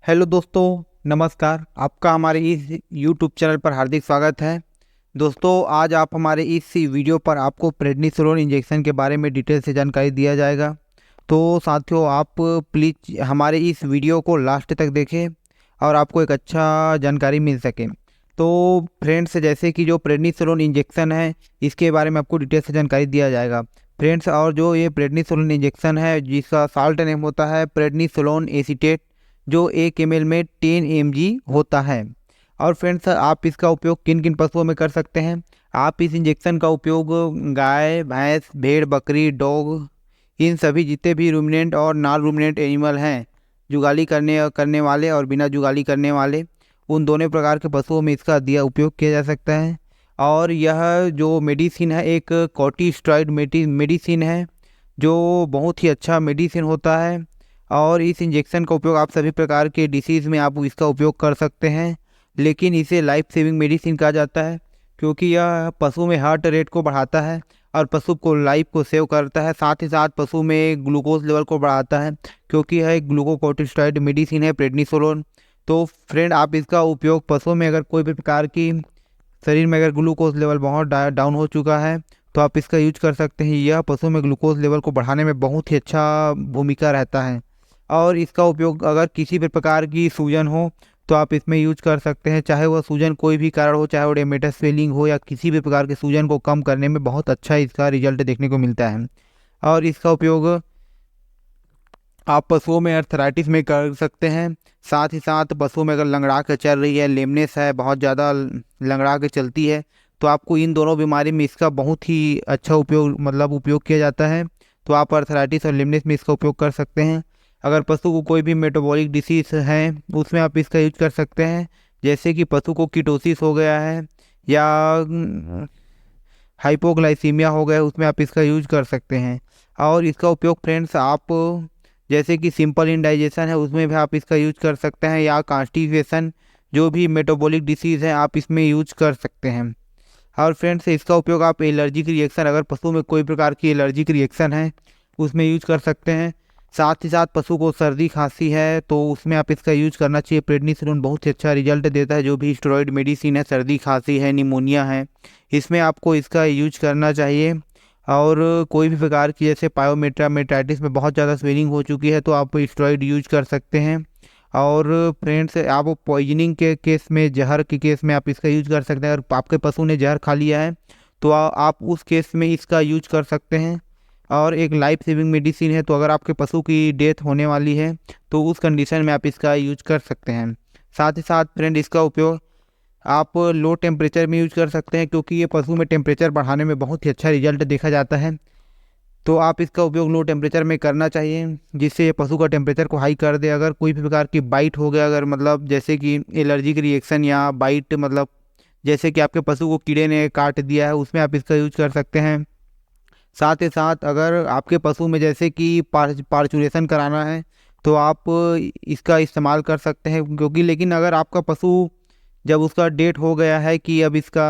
Hello दोस्तों, नमस्कार। आपका हमारे इस यूट्यूब चैनल पर हार्दिक स्वागत है। दोस्तों, आज आप हमारे इस वीडियो पर आपको प्रेडनिसोलोन इंजेक्शन के बारे में डिटेल से जानकारी दिया जाएगा। तो साथियों, आप प्लीज़ हमारे इस वीडियो को लास्ट तक देखें और आपको एक अच्छा जानकारी मिल सके। तो फ्रेंड्स, जैसे कि जो प्रेडनिसोलोन इंजेक्शन है, इसके बारे में आपको डिटेल से जानकारी दिया जाएगा फ्रेंड्स। और जो ये प्रेडनिसोलोन इंजेक्शन है, जिसका साल्ट नेम होता है प्रेडनिसोलोन एसीटेट, जो 1 ml में 10 mg होता है। और फ्रेंड्स, आप इसका उपयोग किन किन पशुओं में कर सकते हैं। आप इस इंजेक्शन का उपयोग गाय, भैंस, भेड़, बकरी, डॉग, इन सभी जितने भी रूमिनेंट और नॉन रूमिनेंट एनिमल हैं, जुगाली करने वाले और बिना जुगाली करने वाले, उन दोनों प्रकार के पशुओं में इसका दिया उपयोग किया जा सकता है। और यह जो मेडिसिन है, एक कॉर्टिकॉस्टेरॉइड मेडिसिन है, जो बहुत ही अच्छा मेडिसिन होता है। और इस इंजेक्शन का उपयोग आप सभी प्रकार के डिसीज़ में आप इसका उपयोग कर सकते हैं। लेकिन इसे लाइफ सेविंग मेडिसिन कहा जाता है, क्योंकि यह पशु में हार्ट रेट को बढ़ाता है और पशु को लाइफ को सेव करता है। साथ ही साथ पशु में ग्लूकोज लेवल को बढ़ाता है, क्योंकि यह एक ग्लूकोकॉर्टिकॉस्टेरॉइड मेडिसिन है, प्रेडनिसोलोन। तो फ्रेंड, आप इसका उपयोग पशुओं में अगर कोई भी प्रकार की शरीर में अगर ग्लूकोज लेवल बहुत डाउन हो चुका है, तो आप इसका यूज कर सकते हैं। यह पशु में ग्लूकोज लेवल को बढ़ाने में बहुत ही अच्छा भूमिका रहता है। और इसका उपयोग अगर किसी भी प्रकार की सूजन हो, तो आप इसमें यूज कर सकते हैं। चाहे वह सूजन कोई भी कारण हो, चाहे वो डेमेटस स्वेलिंग हो या किसी भी प्रकार के सूजन को कम करने में बहुत अच्छा इसका रिजल्ट देखने को मिलता है। और इसका उपयोग आप पशुओं में अर्थराइटिस में कर सकते हैं। साथ ही साथ पशुओं में अगर लंगड़ा के चल रही है, लेमनेस है, बहुत ज़्यादा लंगड़ा के चलती है, तो आपको इन दोनों बीमारी में इसका बहुत ही अच्छा उपयोग किया जाता है। तो आप अर्थराइटिस और लेमनेस में इसका उपयोग कर सकते हैं। अगर पशु को कोई भी मेटाबॉलिक डिसीज है, उसमें आप इसका यूज कर सकते हैं। जैसे कि पशु को कीटोसिस हो गया है या हाइपोग्लाइसीमिया हो गया, उसमें आप इसका यूज कर सकते हैं। और इसका उपयोग फ्रेंड्स, आप जैसे कि सिंपल इंडाइजेशन है, उसमें भी आप इसका यूज कर सकते हैं, या कॉन्स्टिपेशन, जो भी मेटाबॉलिक डिसीज़ है, आप इसमें यूज कर सकते हैं। और फ्रेंड्स, इसका उपयोग आप एलर्जिक रिएक्शन, अगर पशु में कोई प्रकार की एलर्जिक रिएक्शन है, उसमें यूज कर सकते हैं। साथ ही साथ पशु को सर्दी खांसी है, तो उसमें आप इसका यूज करना चाहिए। प्रेडनिसोलोन बहुत ही अच्छा रिजल्ट देता है। जो भी स्टेरॉइड मेडिसिन है, सर्दी खांसी है, निमोनिया है, इसमें आपको इसका यूज करना चाहिए। और कोई भी प्रकार की जैसे पायोमेट्राइटिस में बहुत ज़्यादा स्वेलिंग हो चुकी है, तो आप स्टेरॉइड यूज कर सकते हैं। और फ्रेंड्स, आप पॉइजनिंग के केस में, जहर के केस में आप इसका यूज कर सकते हैं। अगर आपके पशु ने जहर खा लिया है, तो आप उस केस में इसका यूज कर सकते हैं। और एक लाइफ सेविंग मेडिसिन है, तो अगर आपके पशु की डेथ होने वाली है, तो उस कंडीशन में आप इसका यूज कर सकते हैं। साथ ही साथ फ्रेंड, इसका उपयोग आप लो टेम्परेचर में यूज कर सकते हैं, क्योंकि ये पशु में टेम्परेचर बढ़ाने में बहुत ही अच्छा रिजल्ट देखा जाता है। तो आप इसका उपयोग लो टेम्परेचर में करना चाहिए, जिससे ये पशु का टेम्परेचर को हाई कर दे। अगर कोई भी प्रकार की बाइट हो गया, अगर मतलब जैसे कि एलर्जिक रिएक्शन या बाइट, मतलब जैसे कि आपके पशु को कीड़े ने काट दिया है, उसमें आप इसका यूज कर सकते हैं। साथ ही साथ अगर आपके पशु में जैसे कि पार्चुरेशन कराना है, तो आप इसका इस्तेमाल कर सकते हैं। क्योंकि लेकिन अगर आपका पशु जब उसका डेट हो गया है कि अब इसका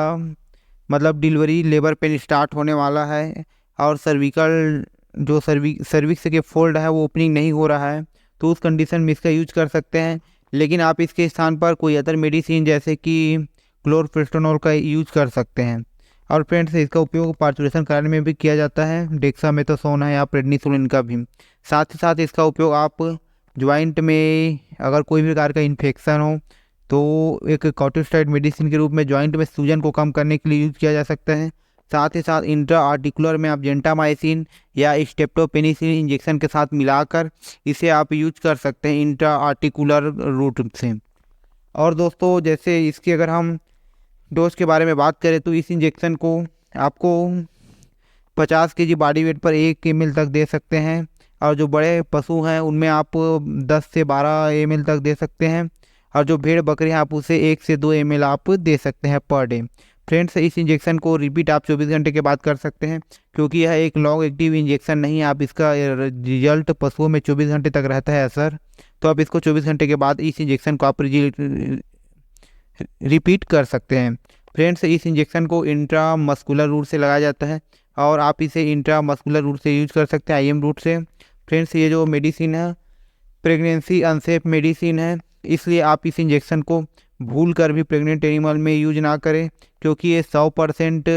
मतलब डिलीवरी लेबर पेन स्टार्ट होने वाला है, और सर्विकल जो सर्विक्स के फोल्ड है वो ओपनिंग नहीं हो रहा है, तो उस कंडीशन में इसका यूज कर सकते हैं। लेकिन आप इसके स्थान पर कोई अदर मेडिसिन जैसे कि क्लोरप्रिस्टोनोल का यूज कर सकते हैं। और फ्रेंड्स, इसका उपयोग पार्चुरेशन कराने में भी किया जाता है, डेक्सामेथासोन है या प्रेडनिसोलोन का भी। साथ ही साथ इसका उपयोग आप ज्वाइंट में अगर कोई भी प्रकार का इन्फेक्शन हो, तो एक कॉर्टिकोस्टेरॉइड मेडिसिन के रूप में ज्वाइंट में सूजन को कम करने के लिए यूज किया जा सकता है। साथ ही साथ इंट्रा आर्टिकुलर में आप जेंटामाइसिन या स्टेप्टोपेनिसिलिन इंजेक्शन के साथ मिलाकर इसे आप यूज कर सकते हैं इंट्रा आर्टिकुलर रूट से। और दोस्तों, जैसे इसकी अगर हम डोज के बारे में बात करें, तो इस इंजेक्शन को आपको 50 kg बॉडी वेट पर 1 ml तक दे सकते हैं। और जो बड़े पशु हैं, उनमें आप 10 से 12 ml तक दे सकते हैं। और जो भेड़ बकरी हैं, आप उसे 1 से 2 ml आप दे सकते हैं पर डे। फ्रेंड्स, इस इंजेक्शन को रिपीट आप 24 घंटे के बाद कर सकते हैं, क्योंकि यह एक लॉन्ग एक्टिव इंजेक्शन नहीं है। आप इसका रिजल्ट पशुओं में 24 घंटे तक रहता है असर। तो आप इसको 24 घंटे के बाद इस इंजेक्शन को आप रिपीट कर सकते हैं। फ्रेंड्स, इस इंजेक्शन को इंट्रामस्कुलर रूट से लगाया जाता है, और आप इसे इंट्रामस्कुलर रूट से यूज कर सकते हैं, IM रूट से। फ्रेंड्स, ये जो मेडिसिन है, प्रेगनेंसी अनसेफ मेडिसिन है। इसलिए आप इस इंजेक्शन को भूल कर भी प्रेग्नेंट एनिमल में यूज ना करें, क्योंकि ये 100%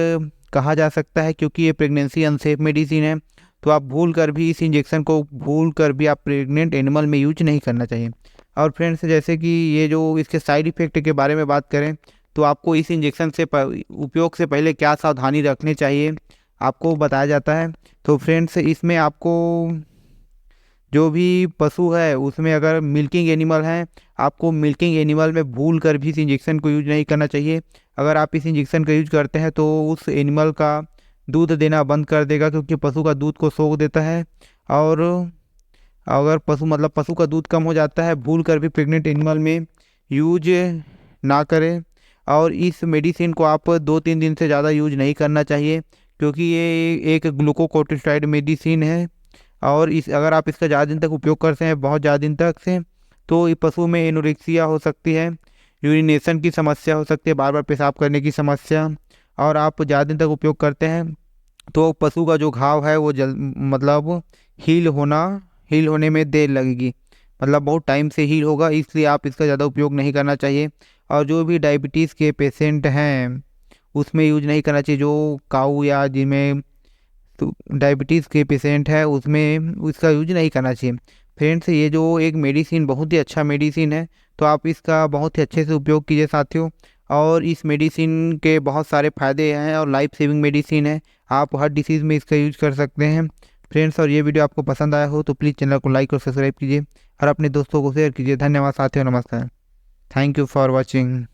कहा जा सकता है, क्योंकि ये प्रेगनेंसी अनसेफ मेडिसिन है। तो आप भूल कर भी इस इंजेक्शन को भूल कर भी आप प्रेग्नेंट एनिमल में यूज नहीं करना चाहिए। और फ्रेंड्स, जैसे कि ये जो इसके साइड इफ़ेक्ट के बारे में बात करें, तो आपको इस इंजेक्शन से उपयोग से पहले क्या सावधानी रखनी चाहिए आपको बताया जाता है। तो फ्रेंड्स, इसमें आपको जो भी पशु है उसमें अगर मिल्किंग एनिमल है, आपको मिल्किंग एनिमल में भूल कर भी इस इंजेक्शन को यूज नहीं करना चाहिए। अगर आप इस इंजेक्शन का यूज करते हैं तो उस एनिमल का दूध देना बंद कर देगा, क्योंकि पशु का दूध को सोख देता है। और अगर पशु का दूध कम हो जाता है, भूल कर भी प्रेग्नेंट एनिमल में यूज ना करें। और इस मेडिसिन को आप 2-3 दिन से ज़्यादा यूज नहीं करना चाहिए, क्योंकि ये एक ग्लूकोकोर्टिसोइड मेडिसिन है। और इस अगर आप इसका ज़्यादा दिन तक उपयोग करते हैं, बहुत ज़्यादा दिन तक से, तो इस पशु में एनोरेक्सिया हो सकती है, यूरिनेशन की समस्या हो सकती है, बार बार पेशाब करने की समस्या। और आप ज़्यादा दिन तक उपयोग करते हैं तो पशु का जो घाव है वो हील होने में देर लगेगी, मतलब बहुत टाइम से हील होगा। इसलिए आप इसका ज़्यादा उपयोग नहीं करना चाहिए। और जो भी डायबिटीज़ के पेशेंट हैं उसमें यूज नहीं करना चाहिए, जो काऊ या जिनमें तो डायबिटीज़ के पेशेंट है उसमें इसका यूज नहीं करना चाहिए। फ्रेंड्स, ये जो एक मेडिसिन बहुत ही अच्छा मेडिसिन है, तो आप इसका बहुत ही अच्छे से उपयोग कीजिए साथियों। और इस मेडिसिन के बहुत सारे फ़ायदे हैं और लाइफ सेविंग मेडिसिन है, आप हर डिसीज़ में इसका यूज कर सकते हैं। फ्रेंड्स, और ये वीडियो आपको पसंद आया हो तो प्लीज़ चैनल को लाइक और सब्सक्राइब कीजिए और अपने दोस्तों को शेयर कीजिए। धन्यवाद साथियों, नमस्कार। Thank you for watching.